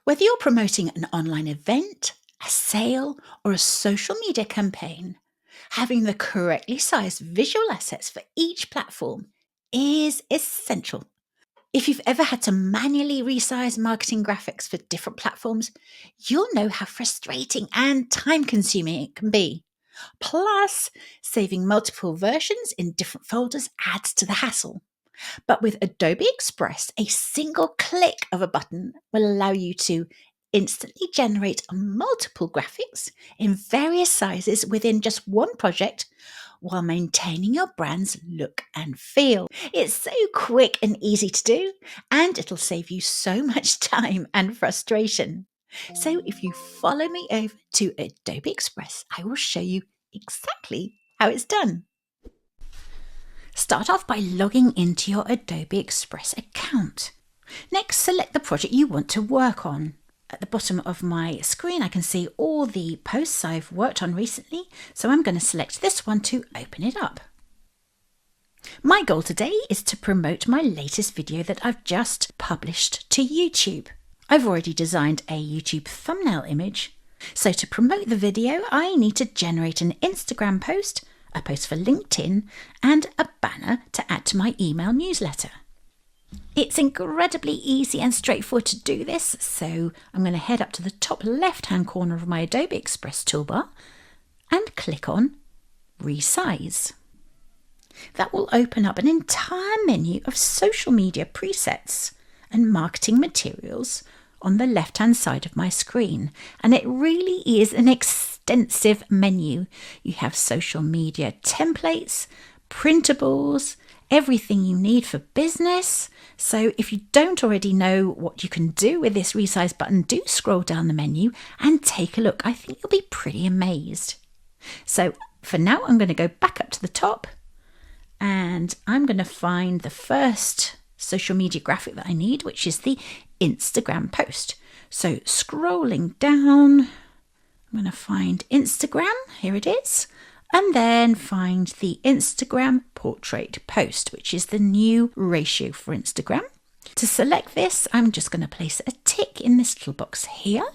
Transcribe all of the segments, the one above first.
Whether you're promoting an online event, a sale, or a social media campaign, having the correctly sized visual assets for each platform is essential. If you've ever had to manually resize marketing graphics for different platforms, you'll know how frustrating and time consuming it can be. Plus, saving multiple versions in different folders adds to the hassle. But with Adobe Express, a single click of a button will allow you to instantly generate multiple graphics in various sizes within just one project while maintaining your brand's look and feel. It's so quick and easy to do, and it'll save you so much time and frustration. So if you follow me over to Adobe Express, I will show you exactly how it's done. Start off by logging into your Adobe Express account. Next, select the project you want to work on. At the bottom of my screen, I can see all the posts I've worked on recently, so I'm going to select this one to open it up. My goal today is to promote my latest video that I've just published to YouTube. I've already designed a YouTube thumbnail image, so to promote the video, I need to generate an Instagram post, a post for LinkedIn, and a banner to add to my email newsletter. It's incredibly easy and straightforward to do this, so I'm going to head up to the top left-hand corner of my Adobe Express toolbar and click on Resize. That will open up an entire menu of social media presets and marketing materials on the left-hand side of my screen, and it really is an extensive menu. You have social media templates, printables, everything you need for business. So if you don't already know what you can do with this resize button, do scroll down the menu and take a look. I think you'll be pretty amazed. So for now, I'm going to go back up to the top and I'm going to find the first social media graphic that I need, which is the Instagram post. So scrolling down, I'm going to find Instagram. Here it is. And then find the Instagram portrait post, which is the new ratio for Instagram. To select this, I'm just going to place a tick in this little box here.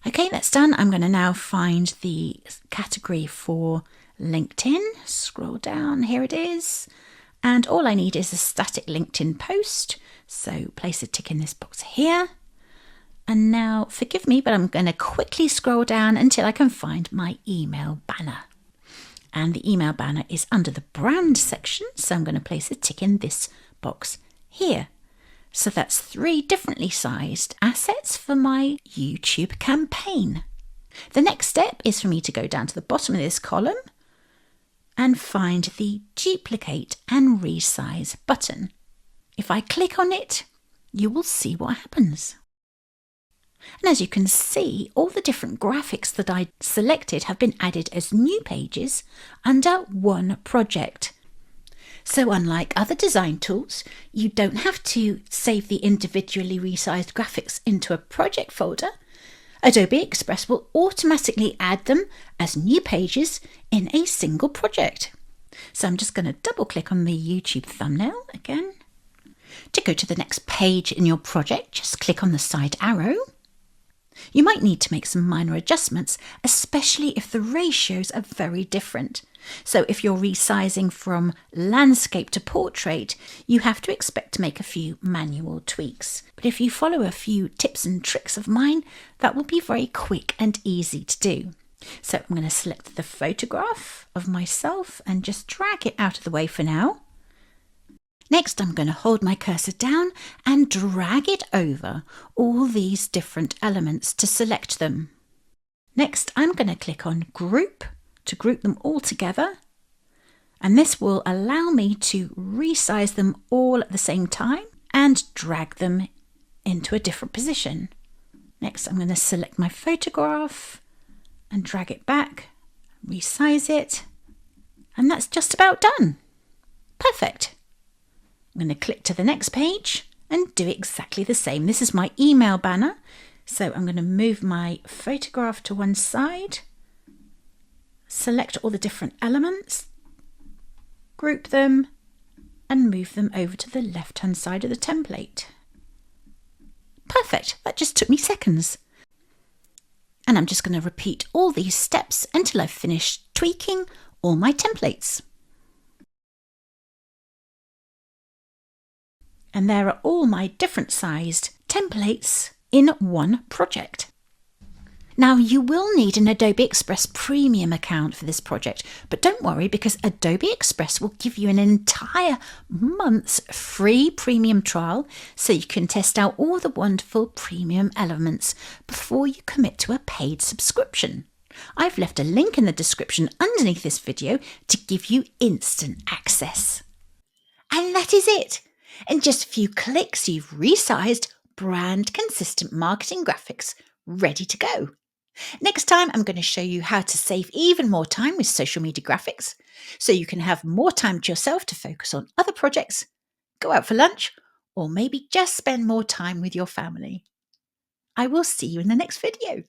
Okay, that's done. I'm going to now find the category for LinkedIn. Scroll down, here it is. And all I need is a static LinkedIn post. So place a tick in this box here. And now, forgive me, but I'm going to quickly scroll down until I can find my email banner. And the email banner is under the brand section, so I'm going to place a tick in this box here. So that's 3 differently sized assets for my YouTube campaign. The next step is for me to go down to the bottom of this column and find the duplicate and resize button. If I click on it, you will see what happens. And as you can see, all the different graphics that I selected have been added as new pages under one project. So unlike other design tools, you don't have to save the individually resized graphics into a project folder. Adobe Express will automatically add them as new pages in a single project. So I'm just going to double click on the YouTube thumbnail again. To go to the next page in your project, just click on the side arrow. You might need to make some minor adjustments, especially if the ratios are very different. So if you're resizing from landscape to portrait, you have to expect to make a few manual tweaks. But if you follow a few tips and tricks of mine, that will be very quick and easy to do. So I'm going to select the photograph of myself and just drag it out of the way for now. Next, I'm going to hold my cursor down and drag it over all these different elements to select them. Next, I'm going to click on Group to group them all together. And this will allow me to resize them all at the same time and drag them into a different position. Next, I'm going to select my photograph and drag it back, resize it, and that's just about done. Perfect. I'm going to click to the next page and do exactly the same. This is my email banner. So I'm going to move my photograph to one side, select all the different elements, group them, and move them over to the left-hand side of the template. Perfect, that just took me seconds. And I'm just going to repeat all these steps until I've finished tweaking all my templates. And there are all my different sized templates in one project. Now, you will need an Adobe Express Premium account for this project, but don't worry because Adobe Express will give you an entire month's free premium trial so you can test out all the wonderful premium elements before you commit to a paid subscription. I've left a link in the description underneath this video to give you instant access. And that is it. In just a few clicks, you've resized brand consistent marketing graphics ready to go. Next time, I'm going to show you how to save even more time with social media graphics so you can have more time to yourself to focus on other projects, go out for lunch, or maybe just spend more time with your family. I will see you in the next video.